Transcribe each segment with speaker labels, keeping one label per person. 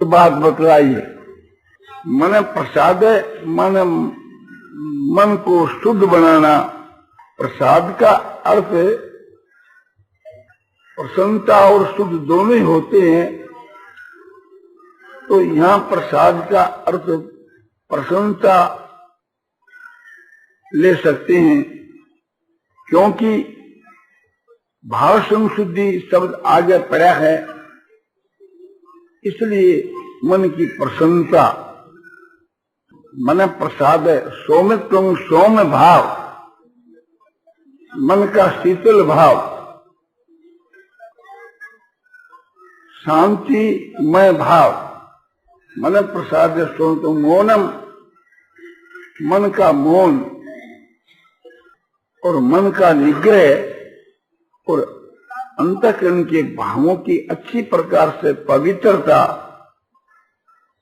Speaker 1: बात बतलाई है। मन प्रसाद मन मन को शुद्ध बनाना। प्रसाद का अर्थ प्रसन्नता और शुद्ध दोनों ही होते हैं। तो यहाँ प्रसाद का अर्थ प्रसन्नता ले सकते हैं, क्योंकि भाव संशुद्धि शब्द आगे पड़ा है, इसलिए मन की प्रसन्नता। मन प्रसाद सौम्यत्वं सौम्य भाव, मन का शीतल भाव, शांतिमय भाव। मन प्रसाद सौम्य मौनम, मन का मौन और मन का निग्रह और अंतःकरण के भावों की अच्छी प्रकार से पवित्रता,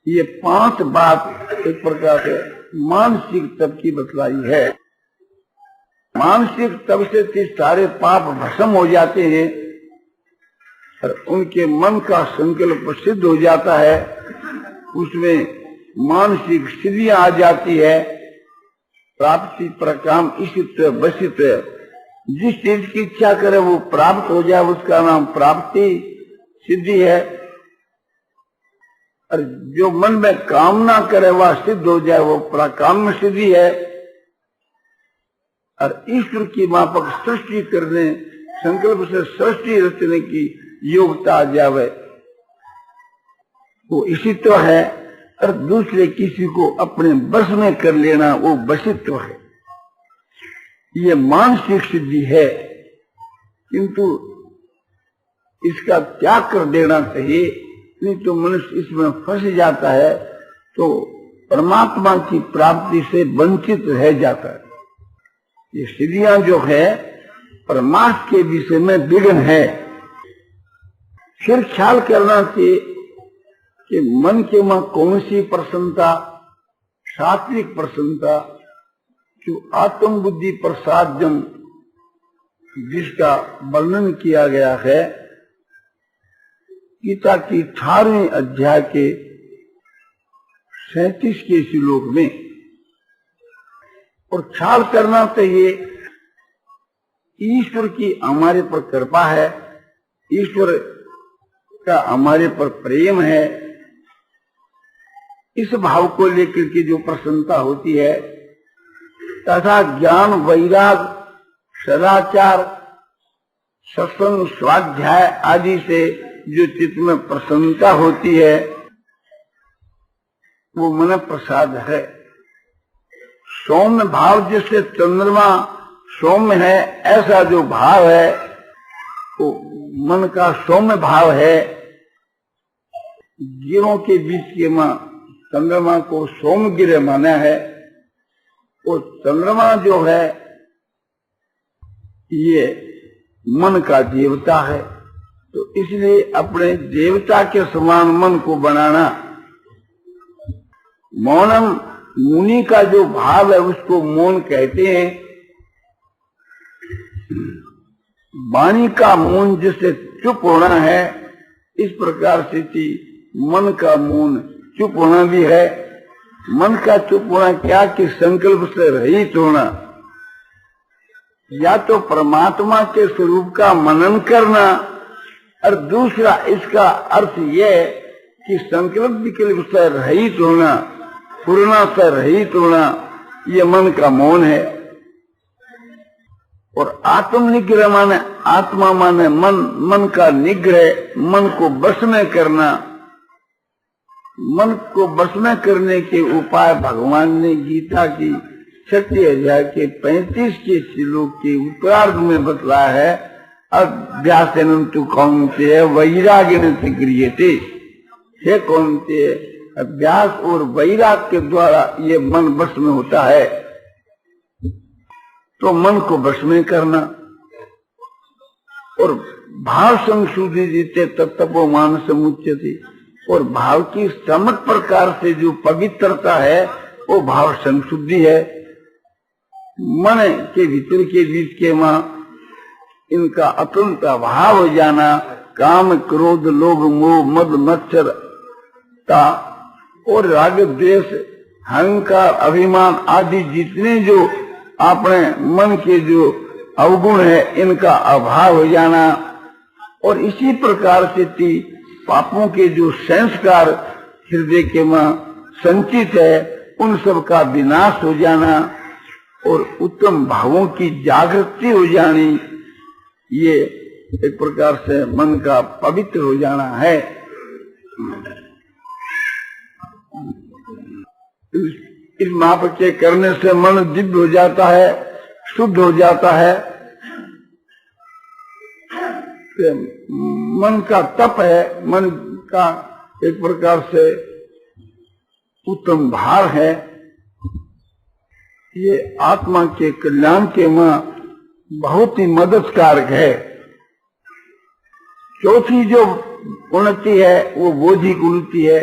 Speaker 1: ये 5 बात एक प्रकार से मानसिक तप की बतलाई है। मानसिक तप से सारे पाप भस्म हो जाते हैं और उनके मन का संकल्प सिद्ध हो जाता है, उसमें मानसिक सिद्धियां आ जाती है। प्राप्ति प्रकाम इष्ट बसित, जिस चीज की इच्छा करे वो प्राप्त हो जाए, उसका नाम प्राप्ति सिद्धि है। और जो मन में कामना करे वह सिद्ध हो जाए, वो प्रकाम सिद्धि है। और ईश्वर की माफक सृष्टि करने, संकल्प से सृष्टि रचने की योग्यता आ जावे, वो इशित्व है। और दूसरे किसी को अपने बस में कर लेना, वो बसित्व है। ये मानसिक सिद्धि है, किंतु इसका त्याग कर देना चाहिए, नहीं तो मनुष्य इसमें फंस जाता है, तो परमात्मा की प्राप्ति से वंचित रह जाता है। ये सिद्धियां जो है परमार्थ के विषय में विघ्न है। फिर ख्याल करना चाहिए कि मन के में कौन सी प्रसन्नता, सात्विक प्रसन्नता, जो आत्म बुद्धि प्रसादम जिसका वर्णन किया गया है गीता की 18वें अध्याय के 37 के श्लोक में। और ख्याल करना चाहिए ईश्वर की हमारे पर कृपा है, ईश्वर का हमारे पर प्रेम है। इस भाव को लेकर के जो प्रसन्नता होती है, तथा ज्ञान वैराग सदाचार सत्संग स्वाध्याय आदि से जो चित्त में प्रसन्नता होती है, वो मन प्रसाद है। सौम्य भाव जिससे चंद्रमा सौम्य है, ऐसा जो भाव है वो मन का सौम्य भाव है। गिरों के बीच के मां चंद्रमा को सौम्य गिर माना है। वो चंद्रमा जो है ये मन का देवता है, तो इसलिए अपने देवता के समान मन को बनाना। मौनम मुनि का जो भाव है उसको मौन कहते हैं। वाणी का मौन जिससे चुप होना है, इस प्रकार से मन का मौन चुप होना भी है। मन का चुप होना क्या कि संकल्प से रहित होना, या तो परमात्मा के स्वरूप का मनन करना, और दूसरा इसका अर्थ यह कि संकल्प विकल्प से रहित होना, पूर्णा से रहित होना, ये मन का मौन है। और आत्म निग्रह माने आत्मा माने मन, मन का निग्रह, मन को वश में करना। मन को वश में करने के उपाय भगवान ने गीता की 6 अध्याय के 35 के श्लोक के उत्तरार्ध में बतलाया है। अभ्यासेन तु कौन्तेय वैराग्येन च क्रियते। हे कौन्तेय, अभ्यास और वैराग के द्वारा ये मन वश में होता है। तो मन को वश में करना और भाव संशुद्धि जीते तत्वो मानस मुच्यते। और भाव की समक प्रकार से जो पवित्रता है वो भाव संशुद्धि है। मन के भीतर के बीच के मां इनका अत्यंत अभाव हो जाना, काम क्रोध लोभ मोह मद मत्सर और राग द्वेष, अहंकार, अभिमान आदि जितने जो अपने मन के जो अवगुण है इनका अभाव हो जाना, और इसी प्रकार से पापों के जो संस्कार हृदय के में संचित है उन सब का विनाश हो जाना और उत्तम भावों की जागृति हो जानी, ये एक प्रकार से मन का पवित्र हो जाना है। इस माप के करने से मन दिव्य हो जाता है, शुद्ध हो जाता है। मन का तप है, मन का एक प्रकार से उत्तम भार है, ये आत्मा के कल्याण के में बहुत ही मददकारक है। चौथी जो उन्नति है वो बौद्धिक उन्नति है,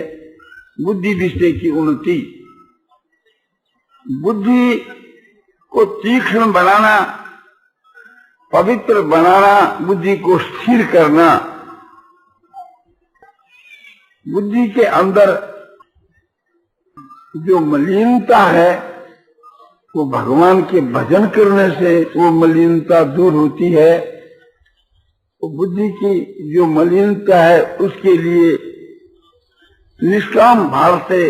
Speaker 1: बुद्धि विषय की उन्नति। बुद्धि को तीक्ष्ण बनाना, पवित्र बनाना, बुद्धि को स्थिर करना। बुद्धि के अंदर जो मलिनता है वो भगवान के भजन करने से वो मलिनता दूर होती है। तो बुद्धि की जो मलिनता है उसके लिए निष्काम भाव से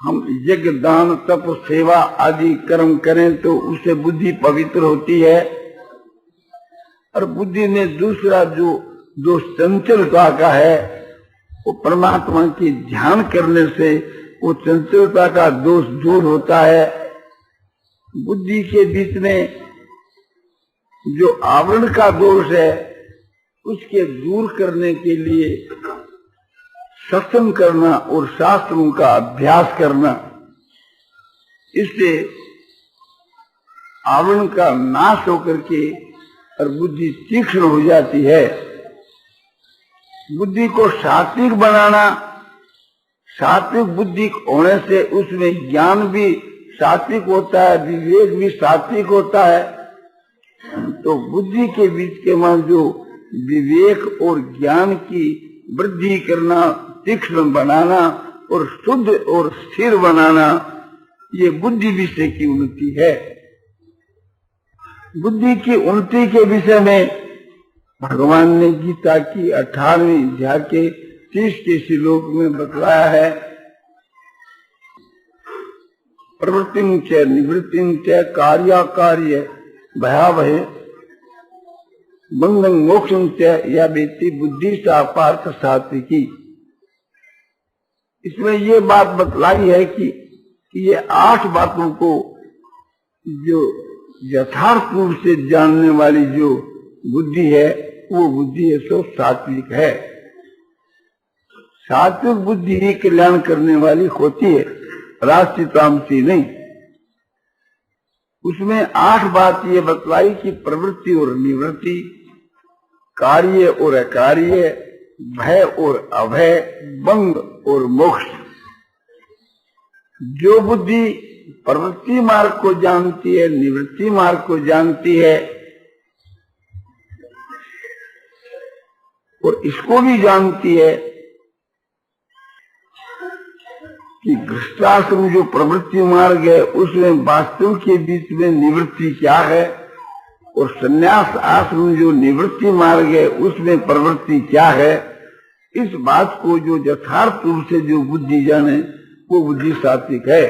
Speaker 1: हम यज्ञ, दान, तप, सेवा आदि कर्म करें तो उससे बुद्धि पवित्र होती है। और बुद्धि में दूसरा जो चंचलता का है वो परमात्मा की ध्यान करने से वो चंचलता का दोष दूर होता है। बुद्धि के बीच में जो आवरण का दोष है उसके दूर करने के लिए सत्संग करना और शास्त्रों का अभ्यास करना, इससे आवरण का नाश होकर के और बुद्धि तीक्ष्ण हो जाती है। बुद्धि को सात्विक बनाना, सात्विक बुद्धि होने से उसमें ज्ञान भी सात्विक होता है, विवेक भी सात्विक होता है। तो बुद्धि के बीच के में जो विवेक और ज्ञान की वृद्धि करना, तीक्ष्ण बनाना और शुद्ध और स्थिर बनाना, ये बुद्धि विषय की उन्नति है। बुद्धि की उन्नति के विषय में भगवान ने गीता की 18वीं अध्याय के 30 के श्लोक में बतलाया है, प्रवृत्तिं च निवृत्तिं च कार्याकार्य भयावहे बंधं मोक्षं च या वेत्ति बुद्धि सा पार्थ सात्विकी। इसमें ये बात बतलाई है कि ये 8 बातों को जो यथार्थ रूप से जानने वाली जो बुद्धि है वो बुद्धि है सो सात्विक है। सात्विक बुद्धि ही कल्याण करने वाली होती है, राजसी तामसी नहीं। उसमें 8 बात ये बतलाई कि प्रवृत्ति और निवृत्ति, कार्य और अकार्य, भय और अभय, बंध और मोक्ष। जो बुद्धि प्रवृत्ति मार्ग को जानती है, निवृत्ति मार्ग को जानती है और इसको भी जानती है कि गृहस्थाश्रम जो प्रवृत्ति मार्ग है उसमें वास्तव के बीच में निवृत्ति क्या है, और संन्यास आश्रम जो निवृत्ति मार्ग है उसमें प्रवृत्ति क्या है, इस बात को जो यथार्थ रूप से जो बुद्धि जाने वो बुद्धि सात्विक है।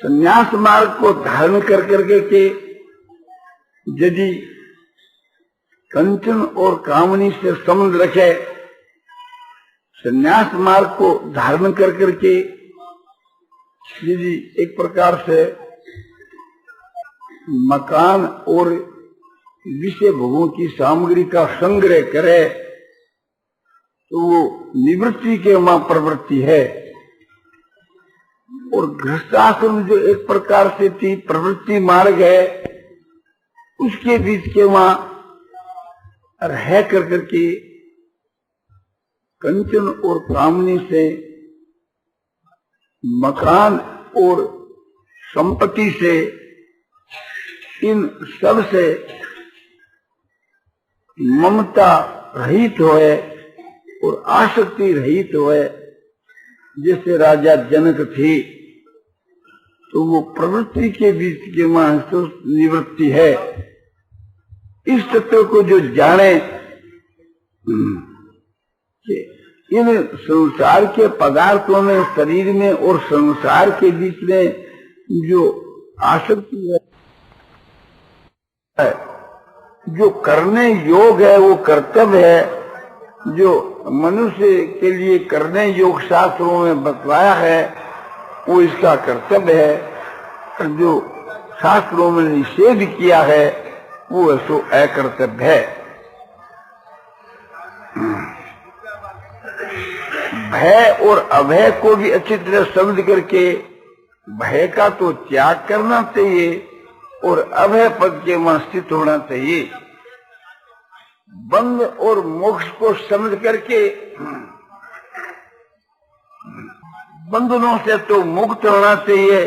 Speaker 1: संन्यास मार्ग को धारण कर करके के यदि कंचन और कामनी से संबंध रखे, संन्यास मार्ग को धारण कर करके यदि एक प्रकार से मकान और विषय भोगों की सामग्री का संग्रह करे तो वो निवृत्ति के वहां प्रवृत्ति है। और गृहस्थाश्रम जो एक प्रकार से थी प्रवृत्ति मार्ग है, उसके बीच के वहां रह कर करके कंचन और कामनी से, मकान और संपत्ति से, इन सब से ममता रहित होए और आसक्ति रहित होए। जैसे राजा जनक थे तो वो प्रवृत्ति के बीच के निवृत्ति है। इस तत्व को जो जाने कि इन संसार के पदार्थों में, शरीर में और संसार के बीच में जो आसक्ति है, जो करने योग है, वो कर्तव्य है, जो मनुष्य के लिए करने योग शास्त्रों में बतलाया है, वो इसका कर्तव्य है। और जो शास्त्रों में निषेध किया है वो ऐसो अकर्तव्य है। भय और अभय को भी अच्छी तरह समझ करके भय का तो त्याग करना चाहिए और अभय पद के वहां स्थित होना चाहिए। बंध और मोक्ष को समझ करके बंधनों से तो मुक्त होना चाहिए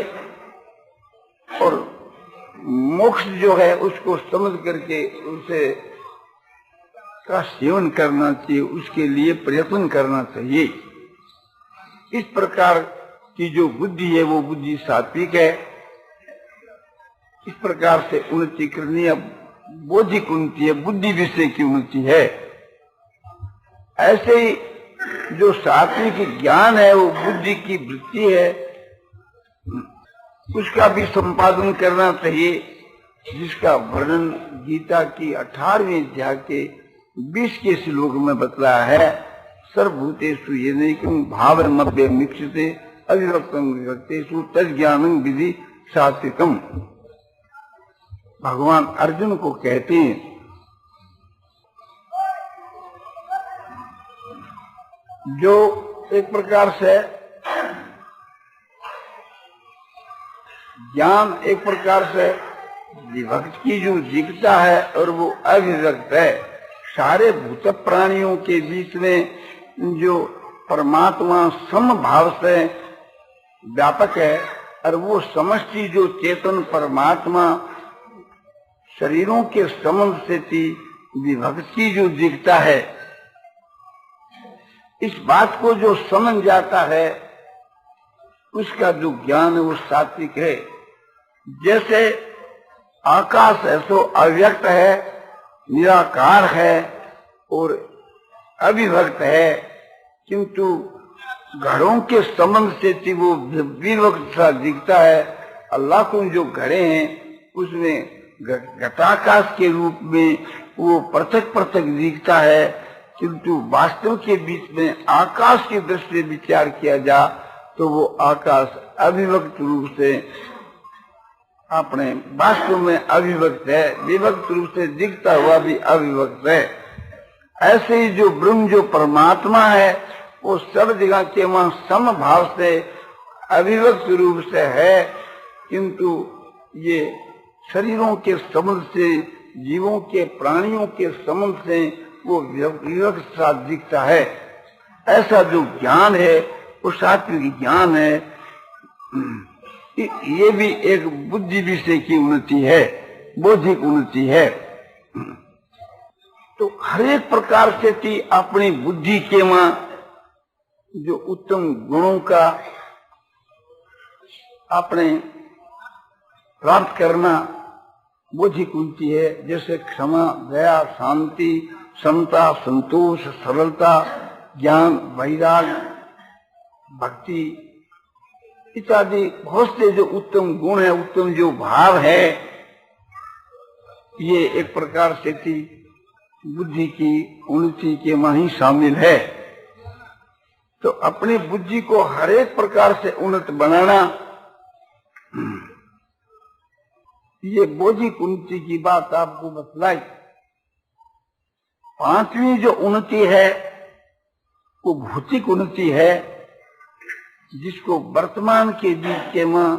Speaker 1: और मोक्ष जो है उसको समझ करके उसे का सेवन करना चाहिए, उसके लिए प्रयत्न करना चाहिए। इस प्रकार की जो बुद्धि है वो बुद्धि सात्विक है। इस प्रकार से उन्नति करनी है, बौद्धिक उन्नति है, बुद्धि विषय की उन्नति है। ऐसे ही जो सात्विक ज्ञान है वो बुद्धि की वृत्ति है, उसका भी संपादन करना चाहिए, जिसका वर्णन गीता की 18वें अध्याय के 20 के श्लोक में बतलाया है। सर्वभूतेषु येनैकं भावमभ्य मिक्षते अविभक्तं विभक्तेषु तज्ज्ञानं विधि सात्विकम्। भगवान अर्जुन को कहते हैं जो एक प्रकार से ज्ञान एक प्रकार से विभक्त की जो दिखता है और वो अविभक्त है। सारे भूत प्राणियों के बीच में जो परमात्मा समभाव से व्यापक है और वो समष्टि जो चेतन परमात्मा शरीरों के संबंध से थी विभक्ति जो दिखता है, इस बात को जो समझ जाता है उसका जो ज्ञान है वो सात्विक है। जैसे आकाश ऐसो अव्यक्त है, निराकार है और अविभक्त है, किंतु घड़ों के संबंध से थी वो विभक्त सा दिखता है। अल्लाह को जो घड़े हैं उसमें घटाकाश के रूप में वो पृथक पृथक दिखता है, किंतु वास्तव के बीच में आकाश की दृष्टि से विचार किया जा तो वो आकाश अविभक्त रूप से अपने वास्तव में अविभक्त है, विभक्त रूप से दिखता हुआ भी अविभक्त है। ऐसे ही जो ब्रह्म जो परमात्मा है वो सब जगह के वहां समभाव से अविभक्त रूप से है, किंतु ये शरीरों के संबंध से, जीवों के, प्राणियों के संबंध से वो विभक्त सा दिखता है। ऐसा जो ज्ञान है वो सात्विक ज्ञान है। ये भी एक बुद्धि विषय की उन्नति है, बौद्धिक उन्नति है। तो हर एक प्रकार से थी अपनी बुद्धि के वहां जो उत्तम गुणों का अपने प्राप्त करना बौद्धिक उन्नति है। जैसे क्षमा, दया, शांति, समता, संतोष, सरलता, ज्ञान, वैराग्य, भक्ति इत्यादि बहुत से जो उत्तम गुण है, उत्तम जो भाव है, ये एक प्रकार से थी बुद्धि की उन्नति के वहां ही शामिल है। तो अपनी बुद्धि को हर एक प्रकार से उन्नत बनाना, ये बौद्धिक उन्नति की बात आपको बतलाई। पांचवी जो उन्नति है वो भौतिक उन्नति है, जिसको वर्तमान के बीच के वहां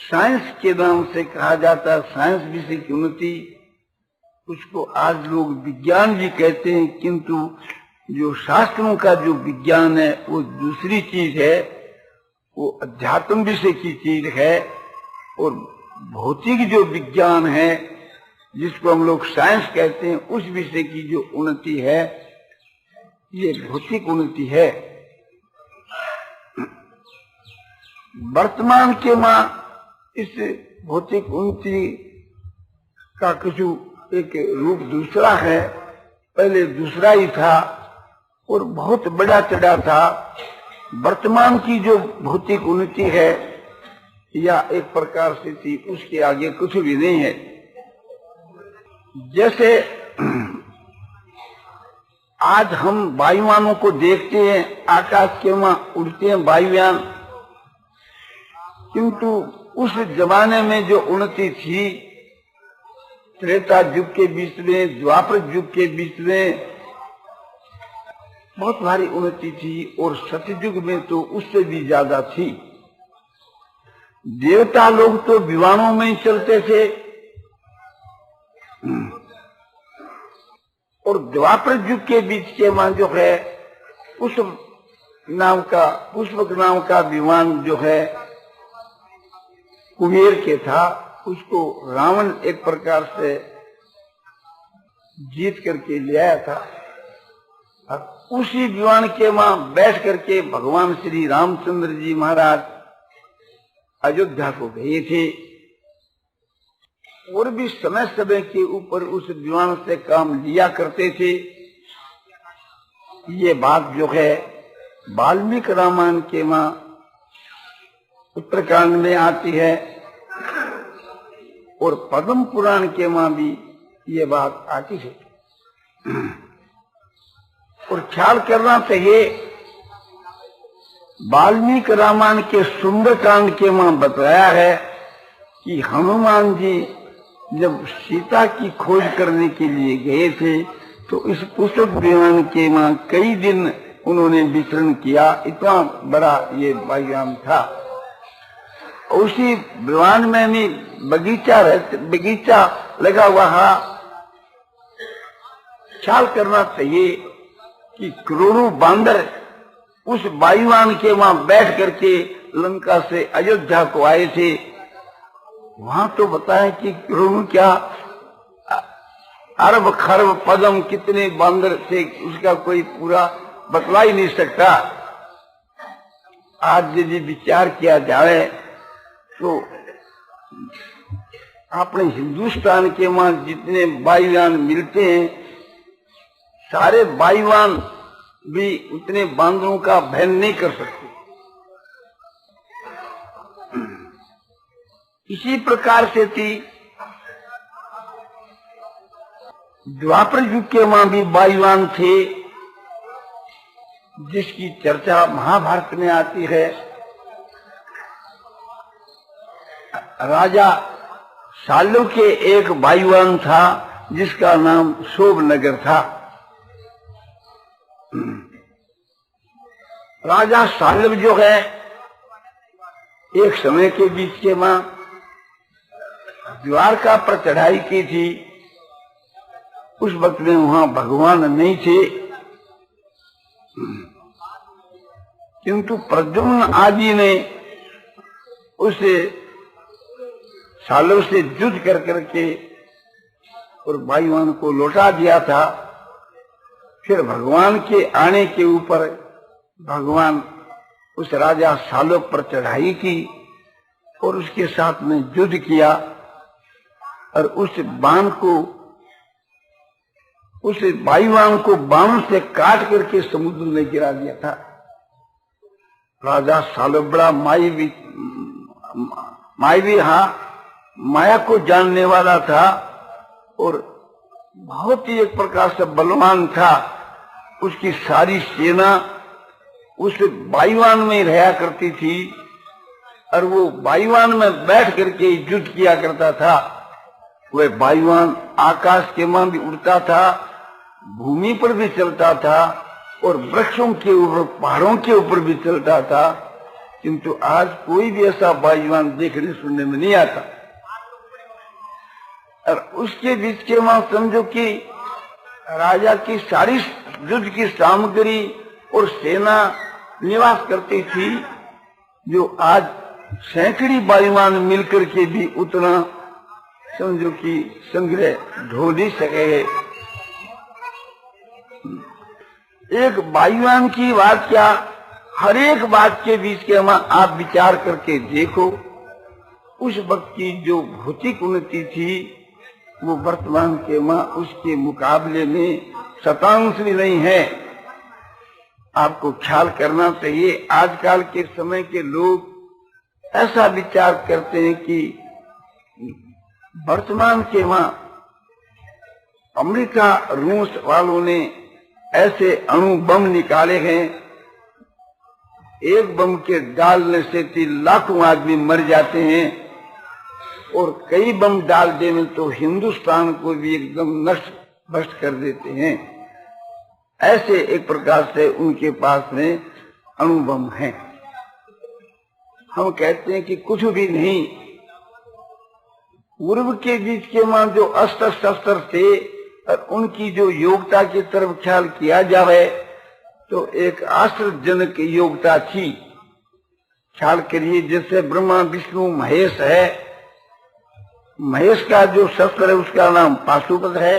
Speaker 1: साइंस के नाम से कहा जाता है, साइंस विषय की उन्नति। उसको आज लोग विज्ञान भी कहते हैं, किंतु जो शास्त्रों का जो विज्ञान है वो दूसरी चीज है, वो अध्यात्म विषय की चीज है। और भौतिक जो विज्ञान है जिसको हम लोग साइंस कहते हैं, उस विषय की जो उन्नति है ये भौतिक उन्नति है। वर्तमान के मां इस भौतिक उन्नति का कुछ एक रूप दूसरा है, पहले दूसरा ही था और बहुत बड़ा चढ़ा था। वर्तमान की जो भौतिक उन्नति है या एक प्रकार से थी, उसके आगे कुछ भी नहीं है। जैसे आज हम वायुयानों को देखते हैं, आकाश के वहां उड़ते हैं वायुयान, किंतु उस जमाने में जो उन्नति थी, त्रेता युग के बीच में, द्वापर युग के बीच में बहुत भारी उन्नति थी और सतयुग में तो उससे भी ज्यादा थी। देवता लोग तो विमानों में ही चलते थे और द्वापर युग के बीच के वहां जो है पुष्पक नाम का विमान जो है कुबेर के था, उसको रावण एक प्रकार से जीत करके ले आया था। और उसी विमान के वहां बैठ करके भगवान श्री रामचंद्र जी महाराज अयोध्या को गए थे और भी समय समय के ऊपर उस विमान से काम लिया करते थे। ये बात जो है वाल्मीकि रामायण के वहां उत्तरकांड में आती है और पद्म पुराण के वहां भी ये बात आती है। और ख्याल करना चाहिए, वाल्मीकि रामायण के सुंदरकांड के वहां बताया है कि हनुमान जी जब सीता की खोज करने के लिए गए थे तो इस पुष्पक विमान के वहां कई दिन उन्होंने विचरण किया। इतना बड़ा ये वायुयान था। उसी विमान में भी बगीचा लगा हुआ है। ख्याल करना चाहिए कि करोड़ों बांदर उस वायुयान के वहां बैठ करके लंका से अयोध्या को आए थे। वहां तो बताएं कि करोड़ों क्या अरब खरब पदम कितने बांदर थे, उसका कोई पूरा बतला ही नहीं सकता। आज यदि विचार किया जाए तो अपने हिंदुस्तान के वहां जितने वायुयान मिलते हैं, सारे वायुयान भी उतने बांदरों का वहन नहीं कर सकते। इसी प्रकार से थी द्वापर युग के वहां भी वायुयान थे, जिसकी चर्चा महाभारत में आती है। राजा साल्व के एक वायुयान था जिसका नाम शोभनगर था। राजा साल्व जो है एक समय के बीच के वहां द्वारका पर चढ़ाई की थी। उस वक्त में वहां भगवान नहीं थे, किंतु प्रद्युम्न आदि ने उसे सालों से युद्ध कर करके और वायुयान को लौटा दिया था। फिर भगवान के आने के ऊपर भगवान उस राजा सालों पर चढ़ाई की और उसके साथ में युद्ध किया और उस वायुयान को बाण से काट करके समुद्र में गिरा दिया था। राजा सालों बड़ा मायावी माया को जानने वाला था और बहुत ही एक प्रकार से बलवान था। उसकी सारी सेना उस वायुयान में रहा करती थी और वो वायुयान में बैठ करके युद्ध किया करता था। वह वायुयान आकाश के वहां भी उड़ता था, भूमि पर भी चलता था और वृक्षों के ऊपर, पहाड़ों के ऊपर भी चलता था। किंतु आज कोई भी ऐसा वायुयान देखने सुनने में नहीं आता। और उसके बीच के वहां समझो कि राजा की सारी युद्ध की सामग्री और सेना निवास करती थी, जो आज सैकड़ी वायुयान मिलकर के भी उतना समझो कि संग्रह ढो नहीं सके। एक वायुयान की बात क्या, हर एक बात के बीच के हम आप विचार करके देखो, उस वक्त की जो भौतिक उन्नति थी वो वर्तमान के मां उसके मुकाबले में शतांश भी नहीं है। आपको ख्याल करना चाहिए, आजकल के समय के लोग ऐसा विचार करते हैं कि वर्तमान के मां अमेरिका रूस वालों ने ऐसे अणु बम निकाले हैं, एक बम के डालने से लाखों आदमी मर जाते हैं, और कई बम डाल देने तो हिंदुस्तान को भी एकदम नष्ट भ्रष्ट कर देते हैं। ऐसे एक प्रकार से उनके पास में अणु बम है। हम कहते हैं कि कुछ भी नहीं, पूर्व के बीच के मां जो अस्त्र शस्त्र थे और उनकी जो योग्यता की तरफ ख्याल किया जाए तो एक आश्चर्यजनक योग्यता थी। ख्याल करिए, जैसे ब्रह्मा विष्णु महेश है, महेश का जो शस्त्र है उसका नाम पाशुपत है,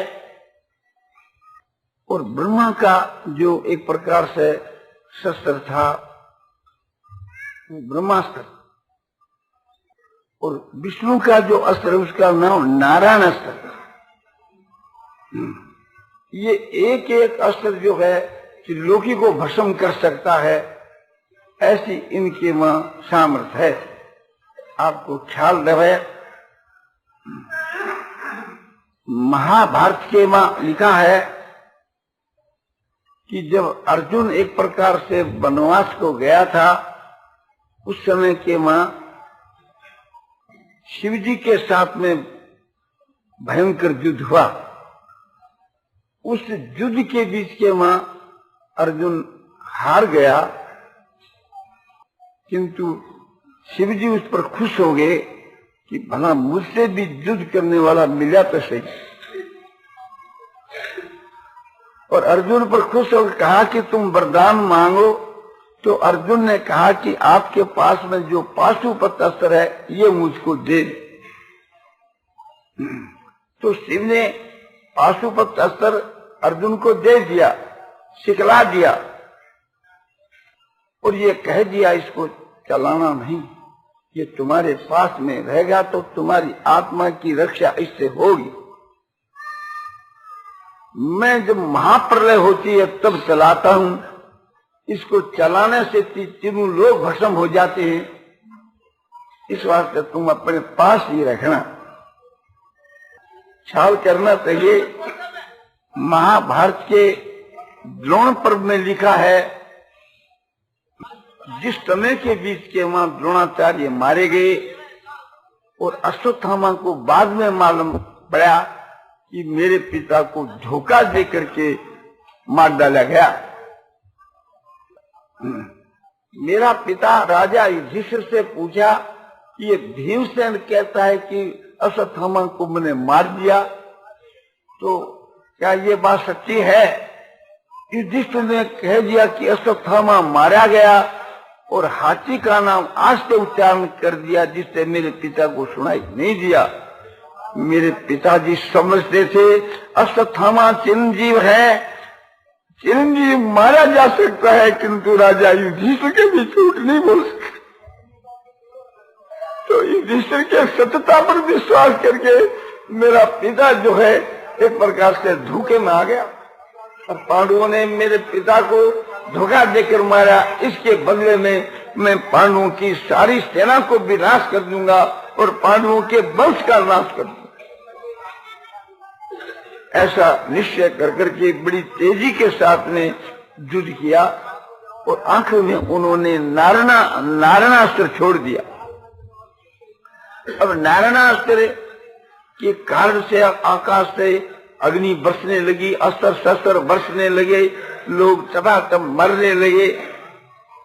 Speaker 1: और ब्रह्मा का जो एक प्रकार से शस्त्र था वो ब्रह्मास्त्र, और विष्णु का जो अस्त्र है उसका नाम नारायण अस्त्र। ये एक एक अस्त्र जो है त्रिलोकी को भस्म कर सकता है, ऐसी इनके मां सामर्थ्य है। आपको ख्याल रहे, महाभारत के मां लिखा है कि जब अर्जुन एक प्रकार से वनवास को गया था, उस समय के मां शिवजी के साथ में भयंकर युद्ध हुआ। उस युद्ध के बीच के मां अर्जुन हार गया, किंतु शिवजी उस पर खुश हो गए कि भला मुझसे भी युद्ध करने वाला मिला तो सही। और अर्जुन पर खुश होकर कहा कि तुम वरदान मांगो। तो अर्जुन ने कहा कि आपके पास में जो पाशुपत अस्त्र है ये मुझको दे। तो शिव ने पाशुपत अस्त्र अर्जुन को दे दिया, सिखला दिया, और ये कह दिया इसको चलाना नहीं, ये तुम्हारे पास में रहेगा तो तुम्हारी आत्मा की रक्षा इससे होगी। मैं जब महाप्रलय होती है तब चलाता हूं, इसको चलाने से तीनों लोग भस्म हो जाते हैं, इस वास्ते तुम अपने पास ही रखना। ख्याल करना चाहिए, महाभारत के द्रोण पर्व में लिखा है, जिस समय के बीच के मां द्रोणाचार्य मारे गए और अश्वत्थामा को बाद में मालूम पड़ा कि मेरे पिता को धोखा दे करके मार डाला गया। मेरा पिता राजा युधिष्ठिर से पूछा कि ये भीमसेन कहता है कि अश्वत्थामा को मैंने मार दिया, तो क्या ये बात सच्ची है? युधिष्ठिर ने कह दिया कि अश्वत्थामा मारा गया, और हाथी का नाम आज से उच्चारण कर दिया, जिससे मेरे पिता को सुनाई नहीं दिया। मेरे पिताजी समझते थे अश्वत्थामा चिरंजीव है, चिरंजीव मारा जा सकता है, किंतु राजा युधिष्ठिर के भी झूठ नहीं बोल सकते। तो युधिष्ठिर के सत्यता पर विश्वास करके मेरा पिता जो है एक प्रकार से धोखे में आ गया, और पांडवों ने मेरे पिता को धोखा देकर मारा। इसके बदले में मैं पांडवों की सारी सेना को विनाश कर दूंगा और पांडवों के वंश का नाश कर दूंगा। ऐसा निश्चय कर करके बड़ी तेजी के साथ में युद्ध किया, और आखिर में उन्होंने नारायणास्त्र छोड़ दिया। अब नारायणास्त्र के कारण से आकाश से अग्नि बरसने लगी, अस्त्र शस्त्र बरसने लगे, लोग तबातब मरने लगे।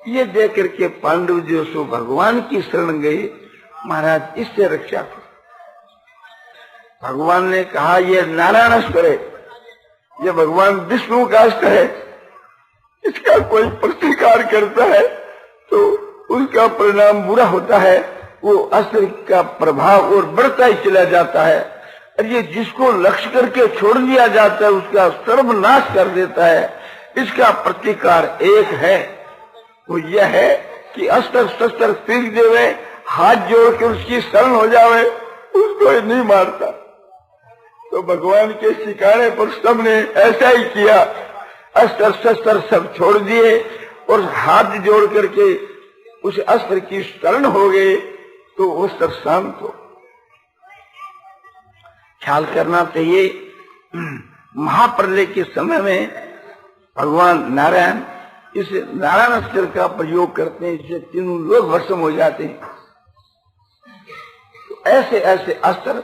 Speaker 1: ये देख करके पांडव जो सो भगवान की शरण गए, महाराज इससे रक्षा करो। भगवान ने कहा ये नारायण अस्त्र है, ये भगवान विष्णु का अस्त्र है, इसका कोई प्रतिकार करता है तो उसका परिणाम बुरा होता है, वो अस्त्र का प्रभाव और बढ़ता ही चला जाता है। और ये जिसको लक्ष्य करके छोड़ दिया जाता है उसका सर्वनाश कर देता है। इसका प्रतिकार एक है, वो यह है कि अस्त्र शस्त्र फेंक देवे, हाथ जोड़ के उसकी शरण हो जावे, उसको ही नहीं मारता। तो भगवान के सिखाने पर सबने ऐसा ही किया, अस्त्र शस्त्र सब छोड़ दिए और हाथ जोड़ करके उस अस्त्र की शरण हो गए, तो वो अस्त्र शांत हो। ख्याल करना चाहिए, महाप्रलय के समय में भगवान नारायण इस नारायण अस्त्र का प्रयोग करते हैं, इससे तीनों लोग भस्म हो जाते हैं। तो ऐसे ऐसे अस्त्र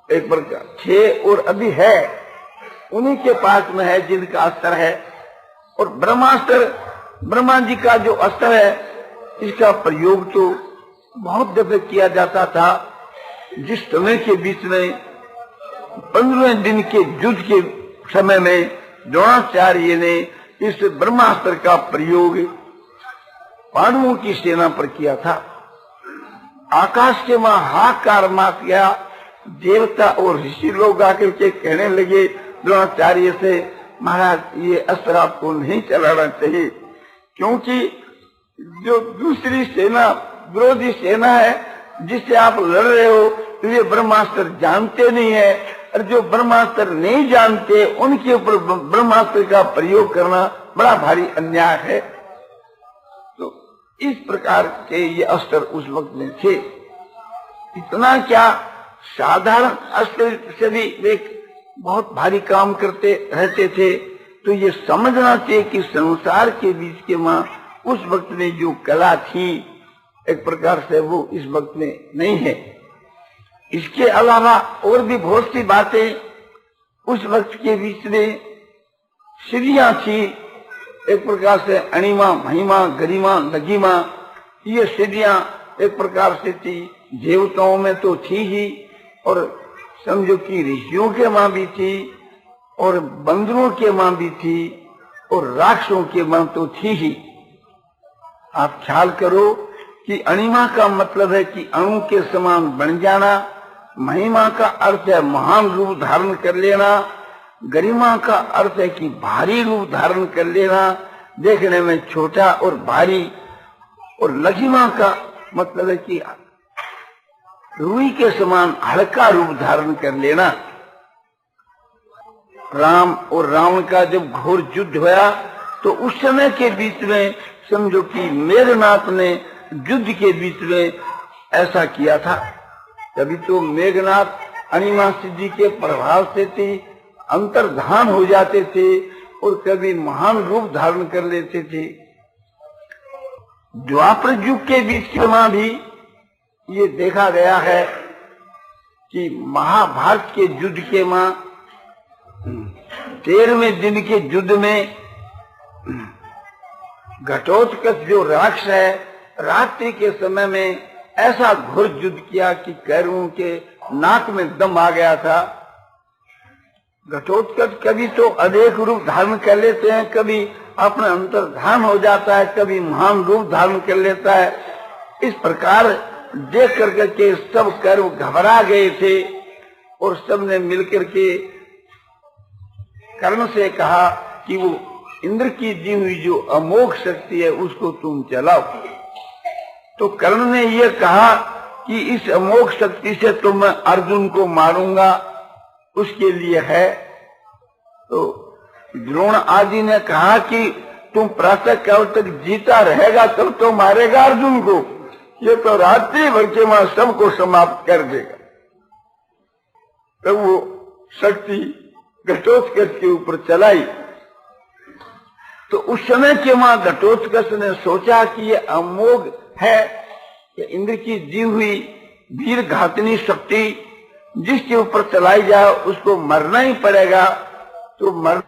Speaker 1: एक प्रकार 6 और अभी है, उन्हीं के पास में है जिनका अस्त्र है। और ब्रह्मास्त्र, ब्रह्मा जी का जो अस्त्र है, इसका प्रयोग तो बहुत दफे किया जाता था। जिस समय के बीच में 15वें दिन के युद्ध के समय में द्रोणाचार्य ने इस ब्रह्मास्त्र का प्रयोग पांडवों की सेना पर किया था। आकाश से वहां हाहाकार मच गया, देवता और ऋषि लोग आकर के कहने लगे द्रोणाचार्य से, महाराज ये अस्त्र आपको नहीं चलाना चाहिए, क्योंकि जो दूसरी सेना, विरोधी सेना है जिससे आप लड़ रहे हो, तो ये ब्रह्मास्त्र जानते नहीं है, और जो ब्रह्मास्त्र नहीं जानते उनके ऊपर ब्रह्मास्त्र का प्रयोग करना बड़ा भारी अन्याय है। तो इस प्रकार के ये अस्त्र उस वक्त में थे। इतना क्या, साधारण अस्त्र से भी वे बहुत भारी काम करते रहते थे। तो ये समझना चाहिए कि संसार के बीच के वहाँ उस वक्त में जो कला थी, एक प्रकार से वो इस वक्त में नहीं है। इसके अलावा और भी बहुत सी बातें उस वक्त के बीच में सिद्धियां थी, एक प्रकार से अणिमा, महिमा, गरिमा, लघिमा, ये सिद्धियां एक प्रकार से थी। देवताओं में तो थी ही, और समझो कि ऋषियों के मां भी थी, और बंदरों के मां भी थी, और राक्षसों के मां तो थी ही। आप ख्याल करो कि अणिमा का मतलब है कि अणु के समान बन जाना, महिमा का अर्थ है महान रूप धारण कर लेना, गरिमा का अर्थ है कि भारी रूप धारण कर लेना, देखने में छोटा और भारी, और लघिमा का मतलब है कि रुई के समान हल्का रूप धारण कर लेना। राम और रावण का जब घोर युद्ध हुआ, तो उस समय के बीच में समझो कि मेघनाथ ने युद्ध के बीच में ऐसा किया था। कभी तो मेघनाथ अणिमा सिद्धि के प्रभाव से थे, अंतर्धान हो जाते थे, और कभी महान रूप धारण कर लेते थे। द्वापर युग के बीच में भी ये देखा गया है कि महाभारत के युद्ध के मां 13वें दिन के युद्ध में घटोत्कच जो राक्षस है, रात्रि के समय में ऐसा घोर युद्ध किया कि कौरवों के नाक में दम आ गया था। घटोत्कच कभी तो अनेक रूप धारण कर लेते हैं, कभी अपना अंतर्धान हो जाता है, कभी महान रूप धारण कर लेता है। इस प्रकार देख करके के सब कौरव घबरा गए थे, और सबने मिलकर के कर्ण से कहा कि वो इंद्र की दी हुई जो अमोघ शक्ति है उसको तुम चलाओ। तो कर्ण ने ये कहा कि इस अमोघ शक्ति से तो मैं अर्जुन को मारूंगा, उसके लिए है। तो द्रोण आदि ने कहा कि तुम प्रातः काल तक जीता रहेगा तब तो मारेगा अर्जुन को, ये तो रात्रि भर के वहां सबको समाप्त कर देगा। तब वो शक्ति घटोत्कच के ऊपर चलाई। तो उस समय के वहां घटोत्कच ने सोचा कि ये अमोघ है, कि इंद्र की दी हुई वीर घातनी शक्ति जिसके ऊपर चलाई जाए उसको मरना ही पड़ेगा। तो मर